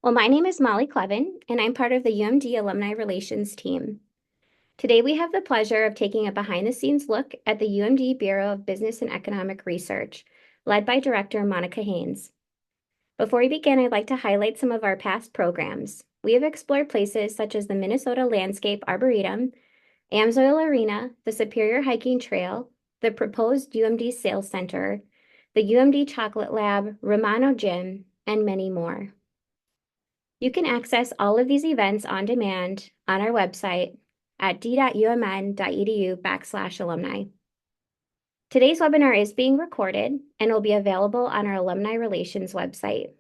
Well, my name is Molly Clevin, and I'm part of the UMD Alumni Relations team. Today, we have the pleasure of taking a behind-the-scenes look at the UMD Bureau of Business and Economic Research, led by Director Monica Haynes. Before we begin, I'd like to highlight some of our past programs. We have explored places such as the Minnesota Landscape Arboretum, Amsoil Arena, the Superior Hiking Trail, the proposed UMD Sales Center, the UMD Chocolate Lab, Romano Gym, and many more. You can access all of these events on demand on our website at d.umn.edu/alumni. Today's webinar is being recorded and will be available on our Alumni Relations website.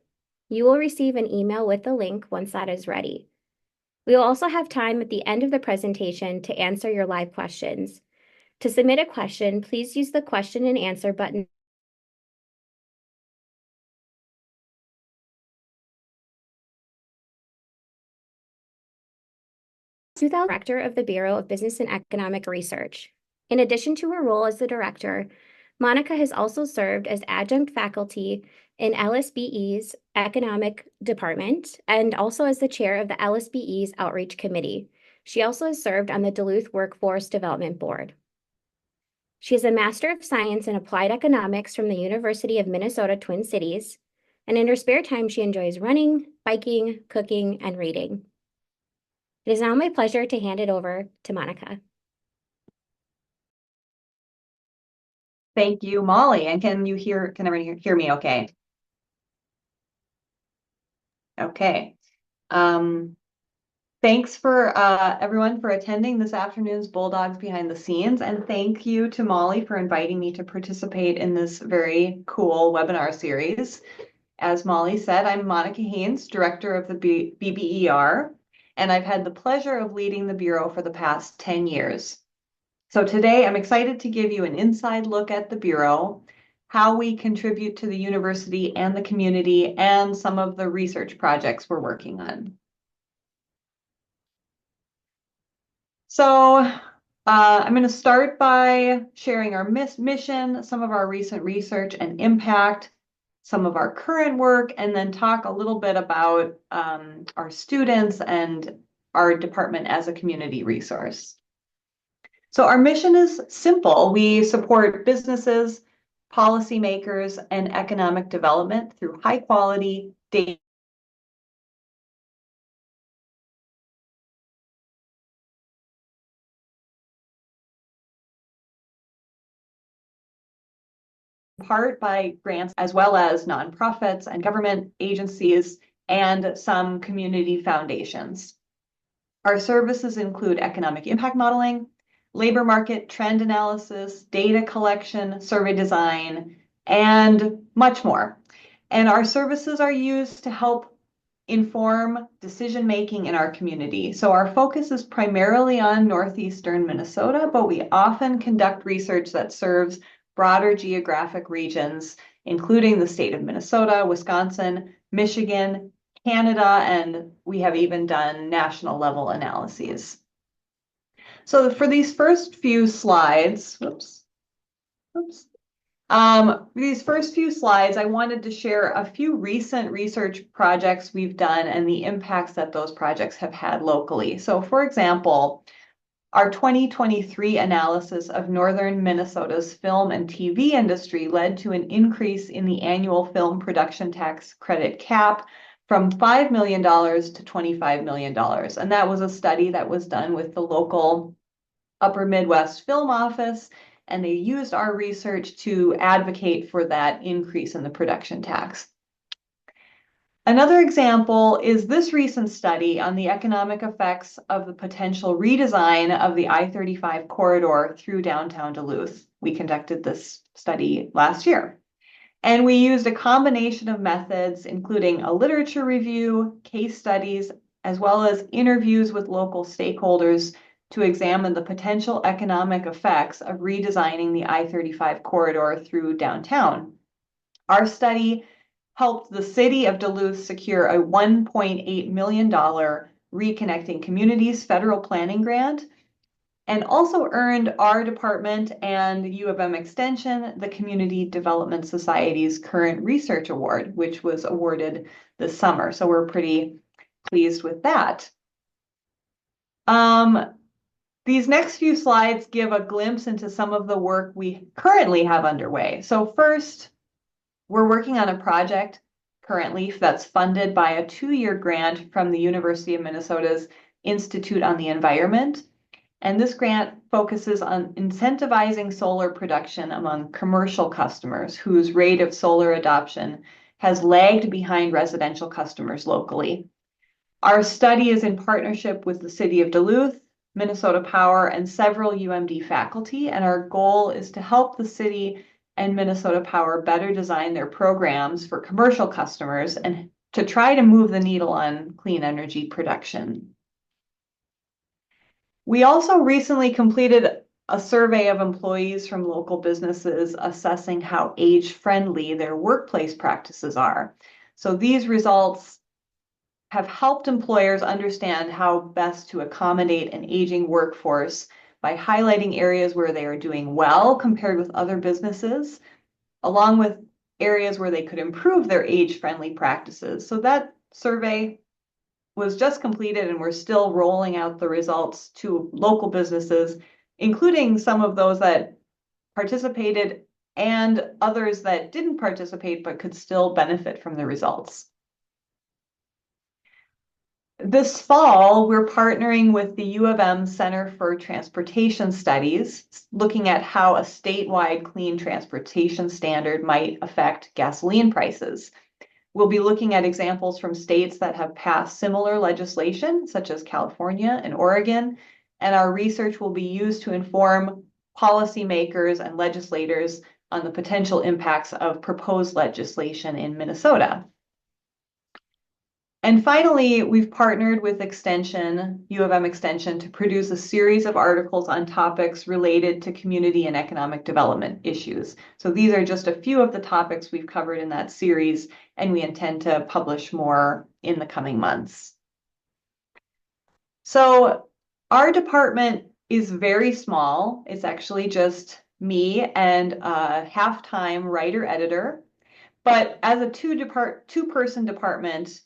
You will receive an email with the link once that is ready. We will also have time at the end of the presentation to answer your live questions. To submit a question, please use the question and answer button. Director of the Bureau of Business and Economic Research. In addition to her role as the director, Monica has also served as adjunct faculty in LSBE's Economic Department and also as the chair of the LSBE's Outreach Committee. She also has served on the Duluth Workforce Development Board. She has a Master of Science in Applied Economics from the University of Minnesota Twin Cities, and in her spare time, she enjoys running, biking, cooking, and reading. It is now my pleasure to hand it over to Monica. Thank you, Molly. And can everyone hear me okay? Okay. Thanks for everyone for attending this afternoon's Bulldogs Behind the Scenes. And thank you to Molly for inviting me to participate in this very cool webinar series. As Molly said, I'm Monica Haynes, Director of the BBER, and I've had the pleasure of leading the Bureau for the past 10 years. So today I'm excited to give you an inside look at the Bureau, how we contribute to the university and the community, and some of the research projects we're working on. So I'm going to start by sharing our mission, some of our recent research and impact, some of our current work, and then talk a little bit about our students and our department as a community resource. So our mission is simple. We support businesses, policymakers, and economic development through high quality data. Part by grants as well as nonprofits and government agencies and some community foundations. Our services include economic impact modeling, labor market trend analysis, data collection, survey design, and much more. And our services are used to help inform decision-making in our community. So our focus is primarily on northeastern Minnesota, but we often conduct research that serves broader geographic regions, including the state of Minnesota, Wisconsin, Michigan, Canada, and we have even done national level analyses. So for these first few slides, these first few slides, I wanted to share a few recent research projects we've done and the impacts that those projects have had locally. So for example, our 2023 analysis of northern Minnesota's film and TV industry led to an increase in the annual film production tax credit cap from $5 million to $25 million. And that was a study that was done with the local Upper Midwest Film Office, and they used our research to advocate for that increase in the production tax. Another example is this recent study on the economic effects of the potential redesign of the I-35 corridor through downtown Duluth. We conducted this study last year. And we used a combination of methods, including a literature review, case studies, as well as interviews with local stakeholders to examine the potential economic effects of redesigning the I-35 corridor through downtown. Our study helped the city of Duluth secure a $1.8 million Reconnecting Communities federal planning grant and also earned our department and U of M Extension the Community Development Society's Current Research Award, which was awarded this summer. So we're pretty pleased with that. These next few slides give a glimpse into some of the work we currently have underway. So first, we're working on a project currently that's funded by a 2-year grant from the University of Minnesota's Institute on the Environment. And this grant focuses on incentivizing solar production among commercial customers whose rate of solar adoption has lagged behind residential customers locally. Our study is in partnership with the City of Duluth, Minnesota Power, and several UMD faculty, and our goal is to help the city and Minnesota Power better design their programs for commercial customers and to try to move the needle on clean energy production. We also recently completed a survey of employees from local businesses assessing how age-friendly their workplace practices are. So these results have helped employers understand how best to accommodate an aging workforce by highlighting areas where they are doing well compared with other businesses, along with areas where they could improve their age-friendly practices. So that survey was just completed and we're still rolling out the results to local businesses, including some of those that participated and others that didn't participate but could still benefit from the results. This fall, we're partnering with the U of M Center for Transportation Studies, looking at how a statewide clean transportation standard might affect gasoline prices. We'll be looking at examples from states that have passed similar legislation, such as California and Oregon, and our research will be used to inform policymakers and legislators on the potential impacts of proposed legislation in Minnesota. And finally, we've partnered with Extension, U of M Extension, to produce a series of articles on topics related to community and economic development issues. So these are just a few of the topics we've covered in that series, and we intend to publish more in the coming months. So our department is very small. It's actually just me and a half-time writer-editor. But as a two-person department,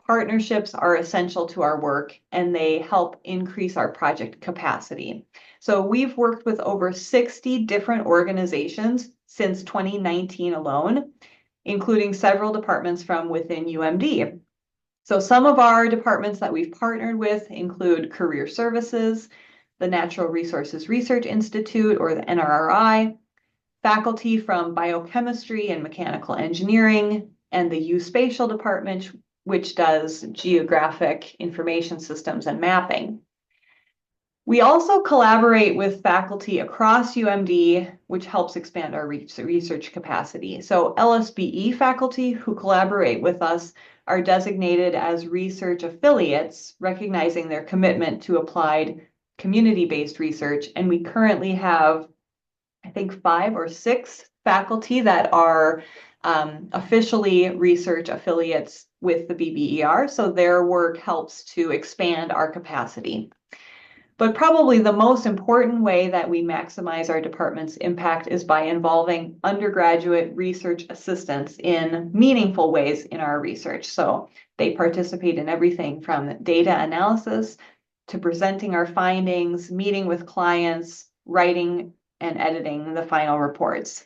partnerships are essential to our work and they help increase our project capacity. So we've worked with over 60 different organizations since 2019 alone, including several departments from within UMD. So some of our departments that we've partnered with include Career Services, the Natural Resources Research Institute, or the NRRI, faculty from Biochemistry and Mechanical Engineering, and the U-Spatial Department, which does geographic information systems and mapping. We also collaborate with faculty across UMD, which helps expand our research capacity. So LSBE faculty who collaborate with us are designated as research affiliates, recognizing their commitment to applied community-based research. And we currently have, I think, 5 or 6 faculty that are officially research affiliates with the BBER, so their work helps to expand our capacity. But probably the most important way that we maximize our department's impact is by involving undergraduate research assistants in meaningful ways in our research. So they participate in everything from data analysis to presenting our findings, meeting with clients, writing and editing the final reports.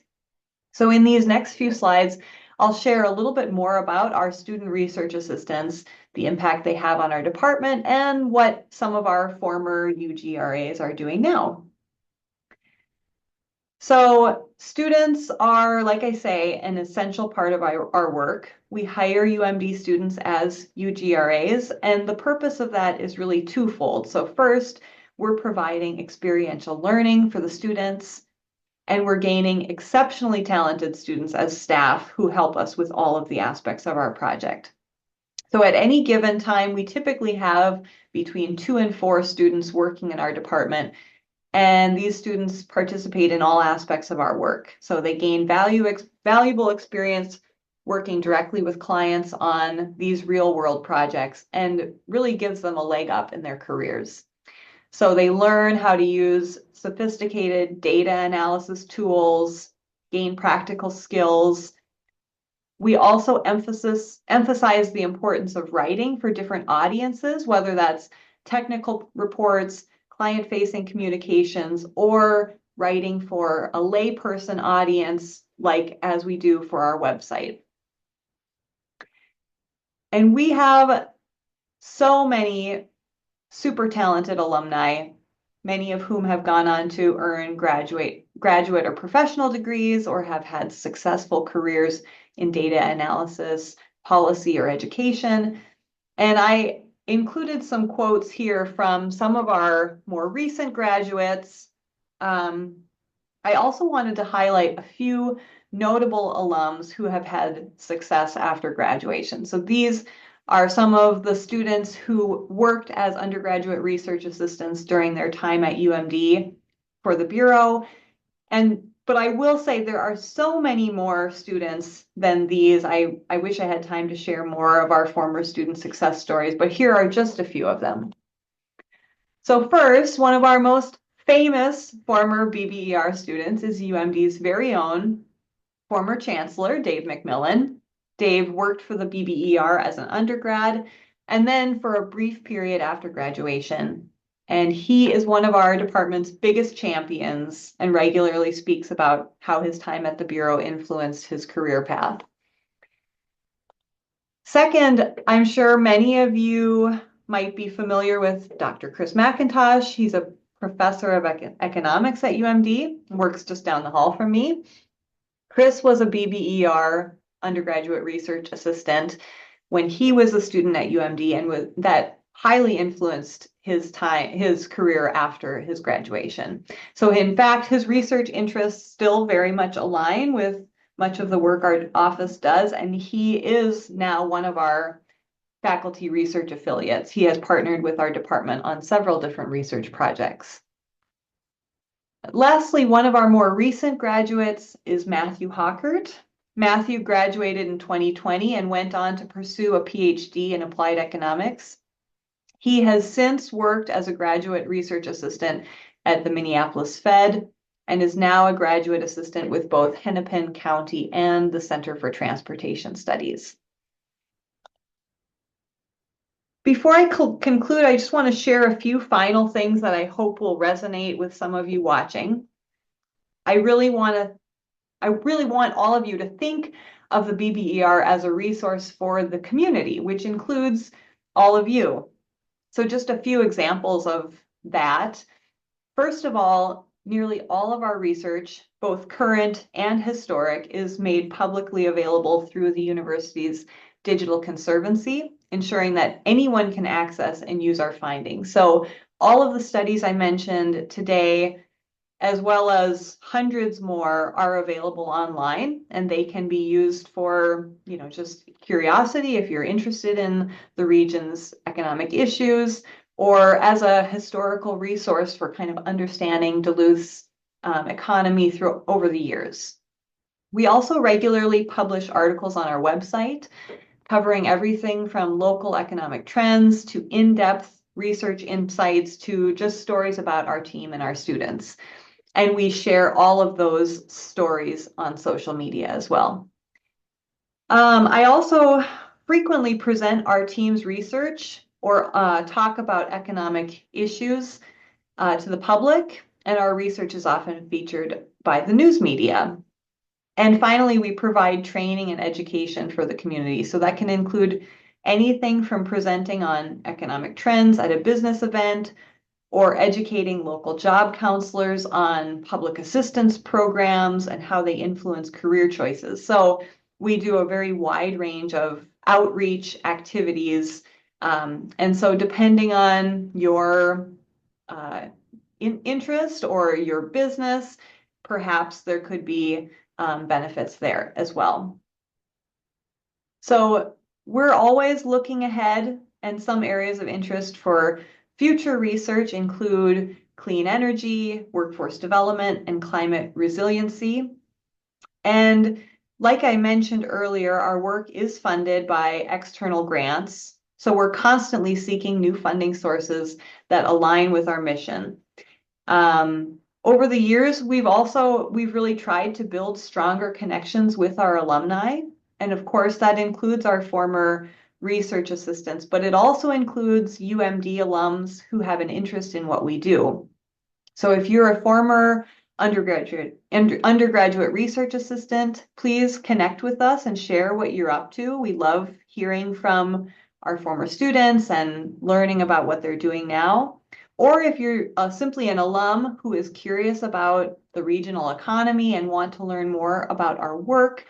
So in these next few slides, I'll share a little bit more about our student research assistants, the impact they have on our department, and what some of our former UGRAs are doing now. So students are, like I say, an essential part of our work. We hire UMD students as UGRAs, and the purpose of that is really twofold. So first, we're providing experiential learning for the students, and we're gaining exceptionally talented students as staff who help us with all of the aspects of our project. So at any given time, we typically have between 2 and 4 students working in our department, and these students participate in all aspects of our work. So they gain valuable experience working directly with clients on these real-world projects and really gives them a leg up in their careers. So they learn how to use sophisticated data analysis tools, gain practical skills. We also emphasize the importance of writing for different audiences, whether that's technical reports, client-facing communications, or writing for a layperson audience, like as we do for our website. And we have so many super talented alumni, many of whom have gone on to earn graduate or professional degrees or have had successful careers in data analysis, policy, or education. And I included some quotes here from some of our more recent graduates. I also wanted to highlight a few notable alums who have had success after graduation. So these are some of the students who worked as undergraduate research assistants during their time at UMD for the Bureau. But I will say there are so many more students than these. I wish I had time to share more of our former student success stories, but here are just a few of them. So first, one of our most famous former BBER students is UMD's very own former chancellor, Dave McMillan. Dave worked for the BBER as an undergrad and then for a brief period after graduation. And he is one of our department's biggest champions and regularly speaks about how his time at the Bureau influenced his career path. Second, I'm sure many of you might be familiar with Dr. Chris McIntosh. He's a professor of economics at UMD, works just down the hall from me. Chris was a BBER undergraduate research assistant when he was a student at UMD, and that highly influenced his career after his graduation. So in fact, his research interests still very much align with much of the work our office does, and he is now one of our faculty research affiliates. He has partnered with our department on several different research projects. Lastly, one of our more recent graduates is Matthew Hawkert. Matthew graduated in 2020 and went on to pursue a PhD in applied economics. He has since worked as a graduate research assistant at the Minneapolis Fed and is now a graduate assistant with both Hennepin County and the Center for Transportation Studies. Before I conclude, I just want to share a few final things that I hope will resonate with some of you watching. I really want all of you to think of the BBER as a resource for the community, which includes all of you. So just a few examples of that. First of all, nearly all of our research, both current and historic, is made publicly available through the university's Digital Conservancy, ensuring that anyone can access and use our findings. So all of the studies I mentioned today, as well as hundreds more, are available online, and they can be used for, just curiosity if you're interested in the region's economic issues, or as a historical resource for kind of understanding Duluth's economy over the years. We also regularly publish articles on our website covering everything from local economic trends to in-depth research insights to just stories about our team and our students. And we share all of those stories on social media as well. I also frequently present our team's research or talk about economic issues to the public, and our research is often featured by the news media. And finally, we provide training and education for the community. So that can include anything from presenting on economic trends at a business event or educating local job counselors on public assistance programs and how they influence career choices. So we do a very wide range of outreach activities. And so depending on your interest or your business, perhaps there could be benefits there as well. So we're always looking ahead, and some areas of interest for future research include clean energy, workforce development, and climate resiliency. And like I mentioned earlier, our work is funded by external grants. So we're constantly seeking new funding sources that align with our mission. Over the years, we've really tried to build stronger connections with our alumni. And of course, that includes our former research assistants, but it also includes UMD alums who have an interest in what we do. So if you're a former undergraduate research assistant, please connect with us and share what you're up to. We love hearing from our former students and learning about what they're doing now. Or if you're simply an alum who is curious about the regional economy and want to learn more about our work,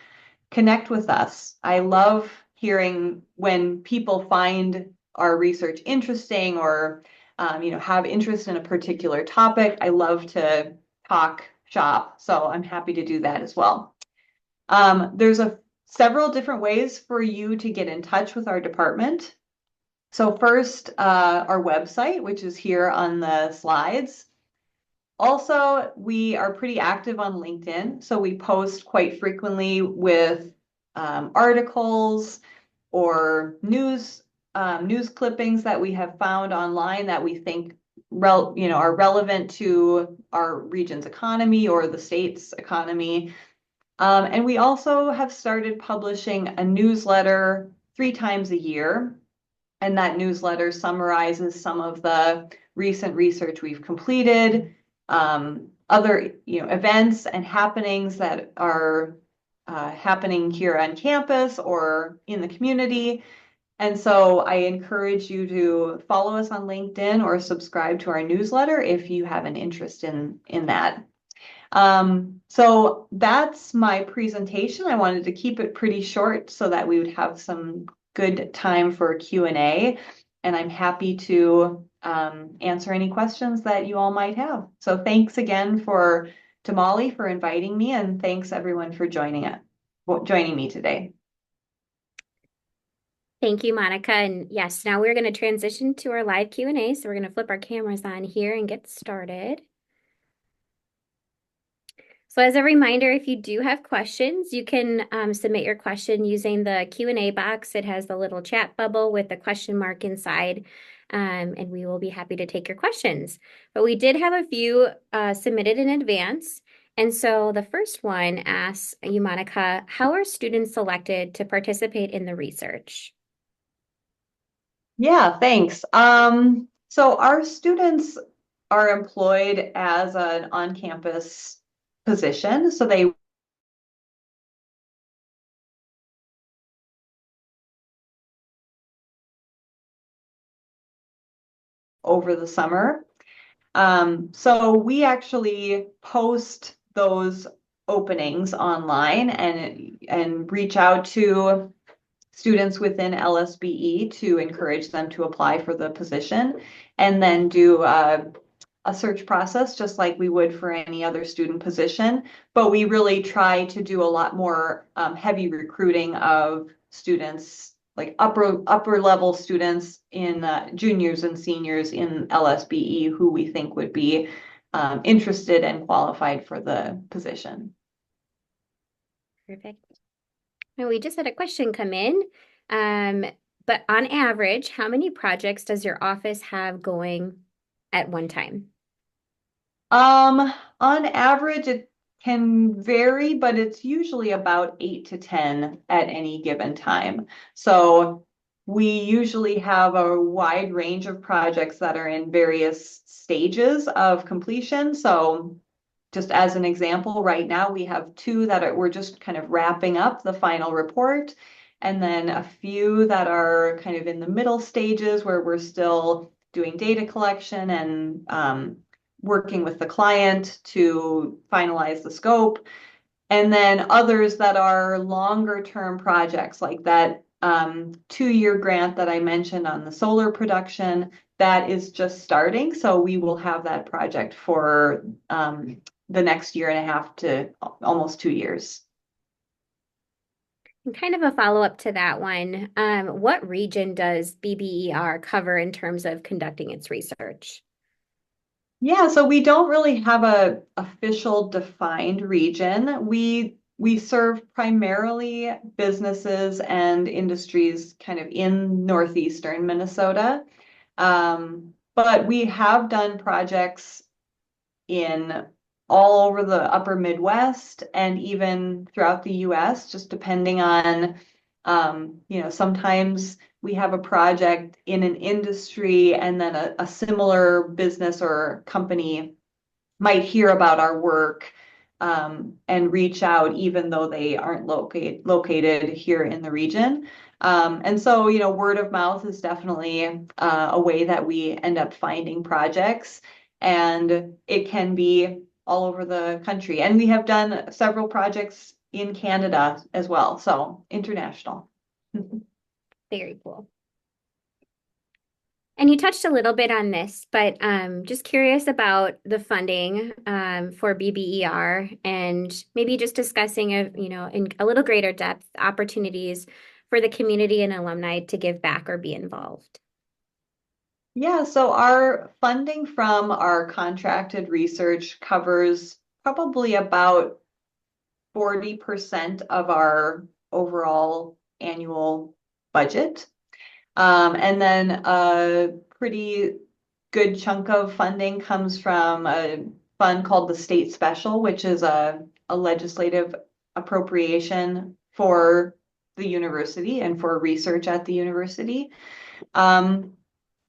connect with us. I love hearing when people find our research interesting or have interest in a particular topic. I love to talk shop, so I'm happy to do that as well. There's several different ways for you to get in touch with our department. So first, our website, which is here on the slides. Also, we are pretty active on LinkedIn, so we post quite frequently with articles or news clippings that we have found online that we think are relevant to our region's economy or the state's economy. And we also have started publishing a newsletter 3 times a year. And that newsletter summarizes some of the recent research we've completed, other events and happenings that are happening here on campus or in the community. And so I encourage you to follow us on LinkedIn or subscribe to our newsletter if you have an interest in that. So that's my presentation. I wanted to keep it pretty short so that we would have some good time for Q&A, and I'm happy to answer any questions that you all might have. So thanks again to Molly for inviting me, and thanks everyone for joining me today. Thank you, Monica. And yes, now we're going to transition to our live Q&A. So we're going to flip our cameras on here and get started. So as a reminder, if you do have questions, you can submit your question using the Q&A box. It has the little chat bubble with the question mark inside, and we will be happy to take your questions. But we did have a few submitted in advance. And so the first one asks you, Monica, how are students selected to participate in the research? Yeah, thanks. So our students are employed as an on-campus position. So they over the summer. So we actually post those openings online and reach out to students within LSBE to encourage them to apply for the position, and then do a search process just like we would for any other student position. But we really try to do a lot more heavy recruiting of students, like upper level students in juniors and seniors in LSBE who we think would be interested and qualified for the position. Perfect. And we just had a question come in. But on average, how many projects does your office have going at one time? On average, it can vary, but it's usually about 8 to 10 at any given time. So we usually have a wide range of projects that are in various stages of completion. So just as an example, right now we have 2 that we're just kind of wrapping up the final report, and then a few that are kind of in the middle stages where we're still doing data collection and working with the client to finalize the scope. And then others that are longer term projects, like that 2-year grant that I mentioned on the solar production, that is just starting. So we will have that project for the next 1.5 to almost 2 years. And kind of a follow-up to that one, what region does BBER cover in terms of conducting its research? Yeah, so we don't really have a official defined region. We we serve primarily businesses and industries kind of in northeastern Minnesota. But we have done projects in all over the upper Midwest and even throughout the US, just depending on, sometimes we have a project in an industry and then a similar business or company might hear about our work and reach out even though they aren't located here in the region. And so, word of mouth is definitely a way that we end up finding projects, and it can be all over the country. And we have done several projects in Canada as well, so international. Very cool. And you touched a little bit on this, but just curious about the funding for BBER and maybe just discussing, in a little greater depth, opportunities for the community and alumni to give back or be involved. Yeah, so our funding from our contracted research covers probably about 40% of our overall annual budget. And then a pretty good chunk of funding comes from a fund called the State Special, which is a legislative appropriation for the university and for research at the university.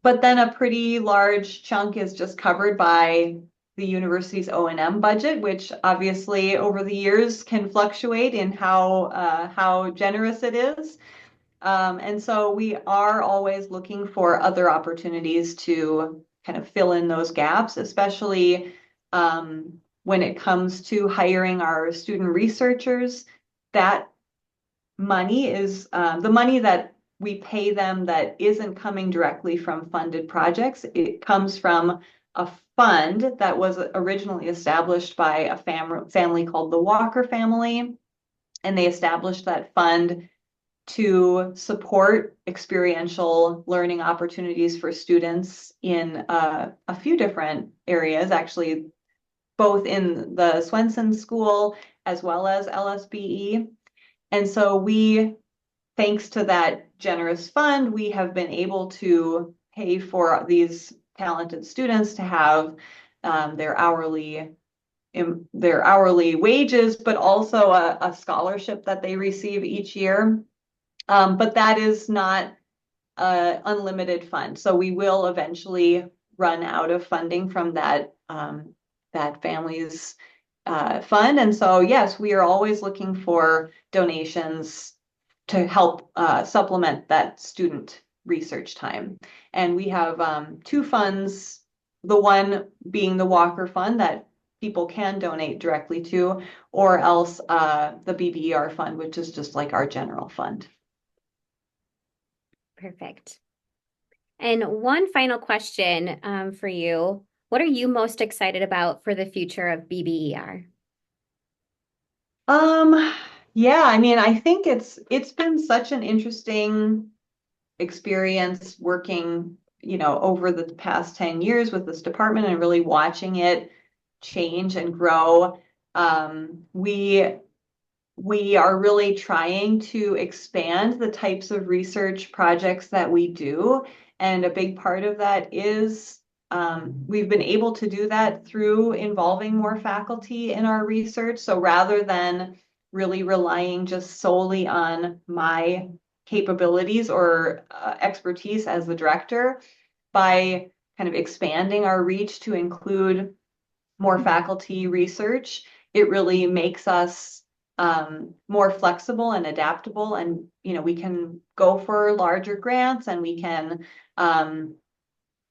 But then a pretty large chunk is just covered by the university's O&M budget, which obviously over the years can fluctuate in how generous it is. And so we are always looking for other opportunities to kind of fill in those gaps, especially when it comes to hiring our student researchers. That money is the money that we pay them that isn't coming directly from funded projects. It comes from a fund that was originally established by a family called the Walker family. And they established that fund to support experiential learning opportunities for students in a few different areas, actually, both in the Swenson School as well as LSBE. And so thanks to that generous fund, we have been able to pay for these talented students to have their hourly wages, but also a scholarship that they receive each year. But that is not an unlimited fund. So we will eventually run out of funding from that family's fund. And so, yes, we are always looking for donations to help supplement that student research time. And we have two funds, the one being the Walker Fund that people can donate directly to, or else the BBER fund, which is just like our general fund. Perfect. And one final question for you. What are you most excited about for the future of BBER? Yeah, I mean, I think it's been such an interesting experience working, over the past 10 years with this department and really watching it change and grow. We are really trying to expand the types of research projects that we do. And a big part of that is we've been able to do that through involving more faculty in our research. So rather than really relying just solely on my capabilities or expertise as the director, by kind of expanding our reach to include more faculty research, it really makes us more flexible and adaptable, and we can go for larger grants, and we can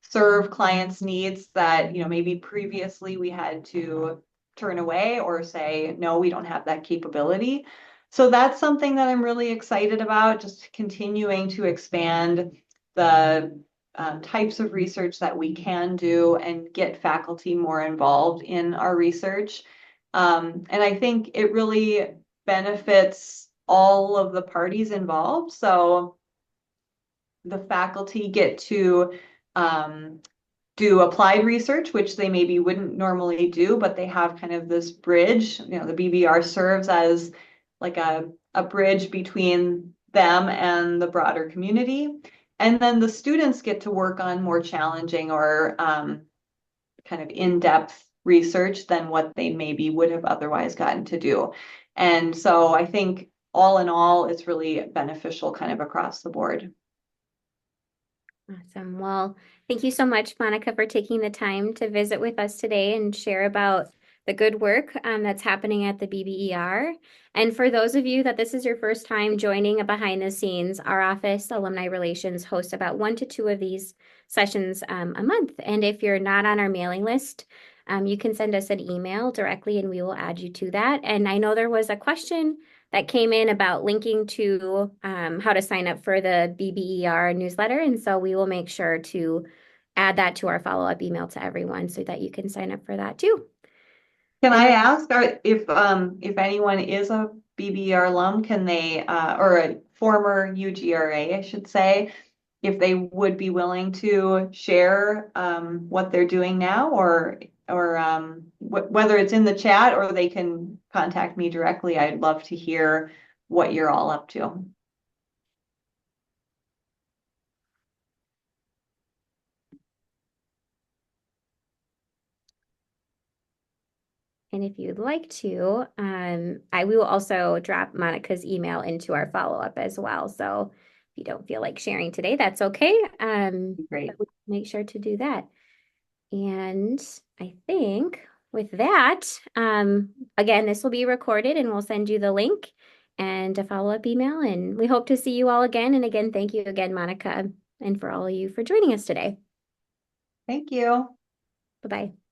serve clients' needs that maybe previously we had to turn away or say no, we don't have that capability. So that's something that I'm really excited about, just continuing to expand the types of research that we can do and get faculty more involved in our research. And I think it really benefits all of the parties involved. So the faculty get to do applied research, which they maybe wouldn't normally do, but they have kind of this bridge. The BBR serves as like a bridge between them and the broader community. And then the students get to work on more challenging or kind of in-depth research than what they maybe would have otherwise gotten to do. And so I think all in all, it's really beneficial kind of across the board. Awesome. Well, thank you so much, Monica, for taking the time to visit with us today and share about the good work that's happening at the BBER. And for those of you that this is your first time joining a behind the scenes, our office, Alumni Relations, hosts about 1 to 2 of these sessions a month. And if you're not on our mailing list, you can send us an email directly and we will add you to that. And I know there was a question that came in about linking to how to sign up for the BBER newsletter. And so we will make sure to add that to our follow-up email to everyone so that you can sign up for that too. Can And I then, ask if anyone is a BBR alum, can they or a former UGRA, I should say, if they would be willing to share what they're doing now, or whether it's in the chat or they can contact me directly? I'd love to hear what you're all up to. and if you'd like to, we will also drop Monica's email into our follow-up as well. So if you don't feel like sharing today, that's okay. Great. But we make sure to do that. And I think with that, again, this will be recorded and we'll send you the link and a follow-up email. And we hope to see you all again. And again, thank you again, Monica, and for all of you for joining us today. Thank you. Bye-bye.